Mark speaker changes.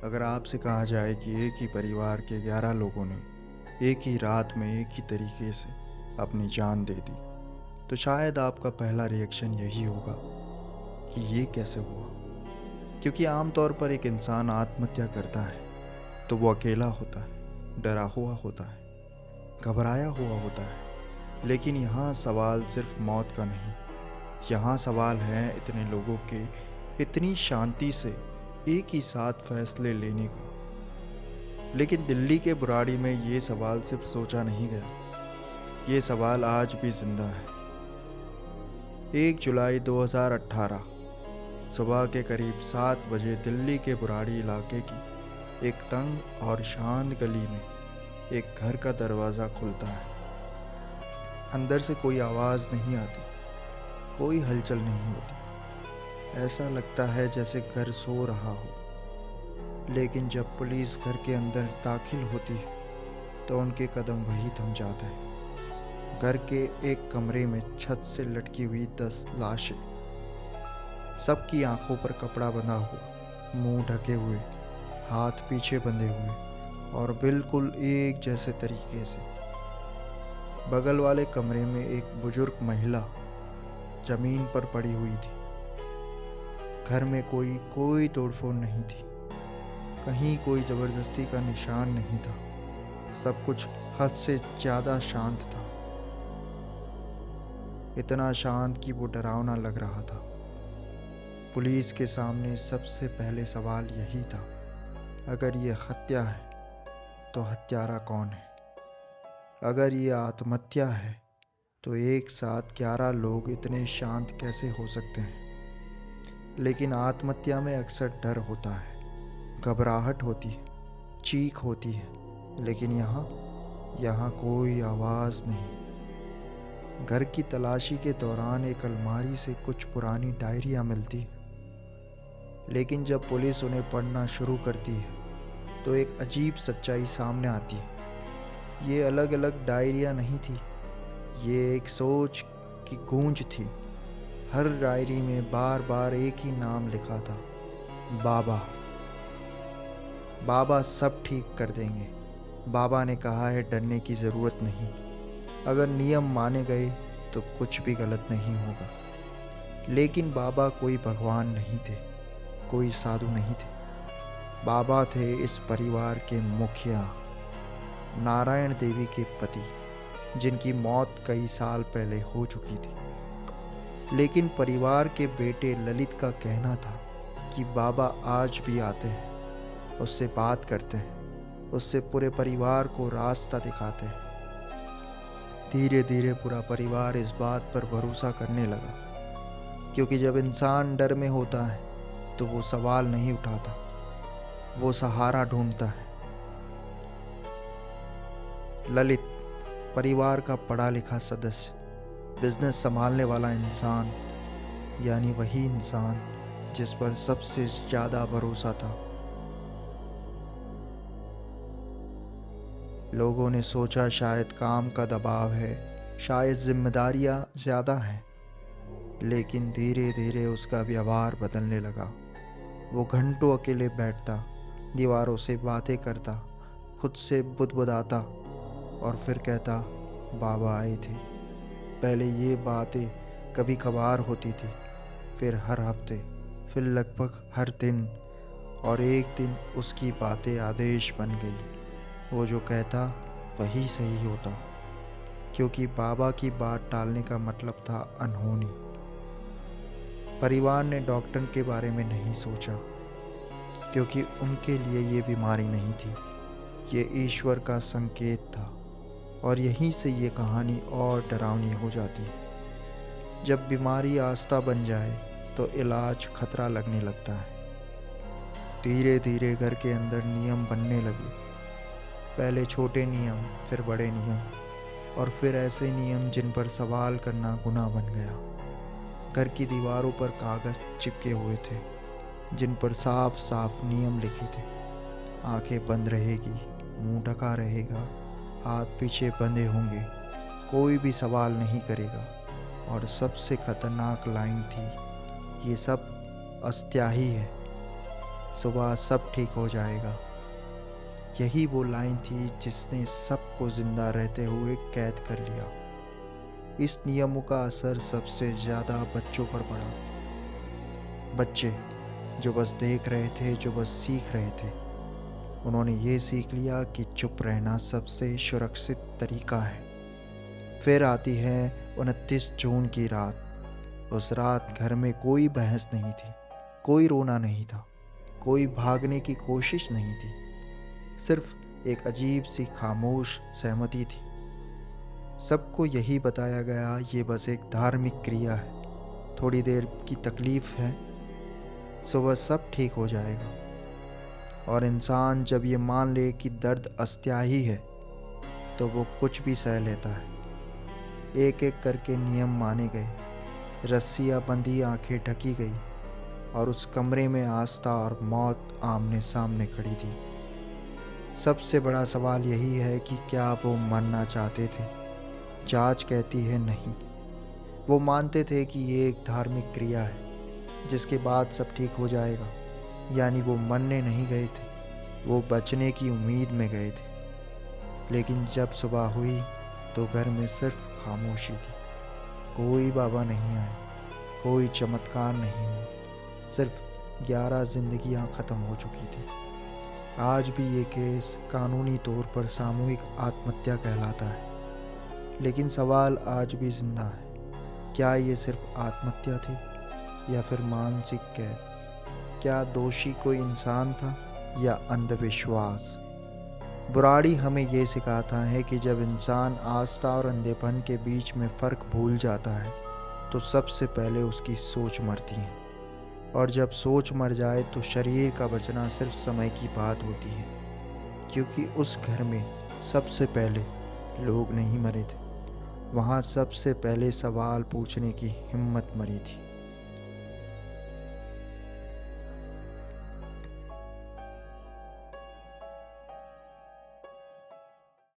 Speaker 1: अगर आपसे कहा जाए कि एक ही परिवार के 11 लोगों ने एक ही रात में एक ही तरीके से अपनी जान दे दी, तो शायद आपका पहला रिएक्शन यही होगा कि ये कैसे हुआ। क्योंकि आमतौर पर एक इंसान आत्महत्या करता है तो वो अकेला होता है, डरा हुआ होता है, घबराया हुआ होता है। लेकिन यहाँ सवाल सिर्फ मौत का नहीं, यहाँ सवाल है इतने लोगों के इतनी शांति से एक ही साथ फैसले लेने का। लेकिन दिल्ली के बुराड़ी में ये सवाल सिर्फ सोचा नहीं गया, ये सवाल आज भी जिंदा है। 1 जुलाई 2018 सुबह के करीब 7 बजे दिल्ली के बुराड़ी इलाके की एक तंग और शांत गली में एक घर का दरवाज़ा खुलता है। अंदर से कोई आवाज़ नहीं आती, कोई हलचल नहीं होती। ऐसा लगता है जैसे घर सो रहा हो। लेकिन जब पुलिस घर के अंदर दाखिल होती है तो उनके कदम वहीं थम जाते हैं। घर के एक कमरे में छत से लटकी हुई 10 लाशें, सबकी आंखों पर कपड़ा बंधा हुआ, मुंह ढके हुए, हाथ पीछे बंधे हुए और बिल्कुल एक जैसे तरीके से। बगल वाले कमरे में एक बुजुर्ग महिला जमीन पर पड़ी हुई थी। घर में कोई तोड़फोड़ नहीं थी, कहीं कोई ज़बरदस्ती का निशान नहीं था। सब कुछ हद से ज़्यादा शांत था, इतना शांत कि वो डरावना लग रहा था। पुलिस के सामने सबसे पहले सवाल यही था, अगर ये हत्या है तो हत्यारा कौन है? अगर ये आत्महत्या है तो एक साथ 11 लोग इतने शांत कैसे हो सकते हैं? लेकिन आत्महत्या में अक्सर डर होता है, घबराहट होती है, चीख होती है। लेकिन यहाँ कोई आवाज़ नहीं। घर की तलाशी के दौरान एक अलमारी से कुछ पुरानी डायरियाँ मिलती, लेकिन जब पुलिस उन्हें पढ़ना शुरू करती है तो एक अजीब सच्चाई सामने आती है। ये अलग अलग डायरियाँ नहीं थी, ये एक सोच की गूंज थी। हर डायरी में बार बार एक ही नाम लिखा था, बाबा। बाबा सब ठीक कर देंगे। बाबा ने कहा है डरने की ज़रूरत नहीं। अगर नियम माने गए तो कुछ भी गलत नहीं होगा। लेकिन बाबा कोई भगवान नहीं थे, कोई साधु नहीं थे। बाबा थे इस परिवार के मुखिया, नारायण देवी के पति, जिनकी मौत कई साल पहले हो चुकी थी। लेकिन परिवार के बेटे ललित का कहना था कि बाबा आज भी आते हैं, उससे बात करते हैं, उससे पूरे परिवार को रास्ता दिखाते हैं। धीरे धीरे पूरा परिवार इस बात पर भरोसा करने लगा, क्योंकि जब इंसान डर में होता है तो वो सवाल नहीं उठाता, वो सहारा ढूंढता है। ललित परिवार का पढ़ा लिखा सदस्य, बिजनेस संभालने वाला इंसान, यानी वही इंसान जिस पर सबसे ज़्यादा भरोसा था। लोगों ने सोचा शायद काम का दबाव है, शायद जिम्मेदारियां ज़्यादा हैं। लेकिन धीरे धीरे उसका व्यवहार बदलने लगा। वो घंटों अकेले बैठता, दीवारों से बातें करता, खुद से बुदबुदाता और फिर कहता, बाबा आए थे। पहले ये बातें कभी कभार होती थी, फिर हर हफ्ते, फिर लगभग हर दिन, और एक दिन उसकी बातें आदेश बन गई। वो जो कहता वही सही होता, क्योंकि बाबा की बात टालने का मतलब था अनहोनी। परिवार ने डॉक्टर के बारे में नहीं सोचा, क्योंकि उनके लिए ये बीमारी नहीं थी, ये ईश्वर का संकेत था। और यहीं से ये कहानी और डरावनी हो जाती है। जब बीमारी आस्था बन जाए तो इलाज खतरा लगने लगता है। धीरे धीरे घर के अंदर नियम बनने लगे, पहले छोटे नियम, फिर बड़े नियम, और फिर ऐसे नियम जिन पर सवाल करना गुनाह बन गया। घर की दीवारों पर कागज़ चिपके हुए थे जिन पर साफ साफ नियम लिखे थे, आंखें बंद रहेगी, मुंह ढका रहेगा, हाथ पीछे बंधे होंगे, कोई भी सवाल नहीं करेगा। और सबसे खतरनाक लाइन थी, ये सब अस्थायी है, सुबह सब ठीक हो जाएगा। यही वो लाइन थी जिसने सबको जिंदा रहते हुए कैद कर लिया। इस नियमों का असर सबसे ज़्यादा बच्चों पर पड़ा। बच्चे जो बस देख रहे थे, जो बस सीख रहे थे। उन्होंने ये सीख लिया कि चुप रहना सबसे सुरक्षित तरीका है। फिर आती है 29 जून की रात। उस रात घर में कोई बहस नहीं थी, कोई रोना नहीं था, कोई भागने की कोशिश नहीं थी। सिर्फ एक अजीब सी खामोश सहमति थी। सबको यही बताया गया, ये बस एक धार्मिक क्रिया है, थोड़ी देर की तकलीफ है, सुबह सब ठीक हो जाएगा। और इंसान जब ये मान ले कि दर्द अस्थायी है तो वो कुछ भी सह लेता है। एक एक करके नियम माने गए, रस्सियाँ बंधी, आंखें ढकी गई, और उस कमरे में आस्था और मौत आमने सामने खड़ी थी। सबसे बड़ा सवाल यही है कि क्या वो मरना चाहते थे? जांच कहती है नहीं। वो मानते थे कि ये एक धार्मिक क्रिया है जिसके बाद सब ठीक हो जाएगा। यानी वो मरने नहीं गए थे, वो बचने की उम्मीद में गए थे। लेकिन जब सुबह हुई तो घर में सिर्फ खामोशी थी। कोई बाबा नहीं आए, कोई चमत्कार नहीं हुआ, सिर्फ 11 जिंदगियां ख़त्म हो चुकी थी। आज भी ये केस कानूनी तौर पर सामूहिक आत्महत्या कहलाता है, लेकिन सवाल आज भी जिंदा है। क्या ये सिर्फ आत्महत्या थी या फिर मानसिक कैद? क्या दोषी कोई इंसान था या अंधविश्वास? बुराड़ी हमें ये सिखाता है कि जब इंसान आस्था और अंधेपन के बीच में फ़र्क भूल जाता है तो सबसे पहले उसकी सोच मरती है। और जब सोच मर जाए तो शरीर का बचना सिर्फ समय की बात होती है, क्योंकि उस घर में सबसे पहले लोग नहीं मरे थे, वहाँ सबसे पहले सवाल पूछने की हिम्मत मरी थी।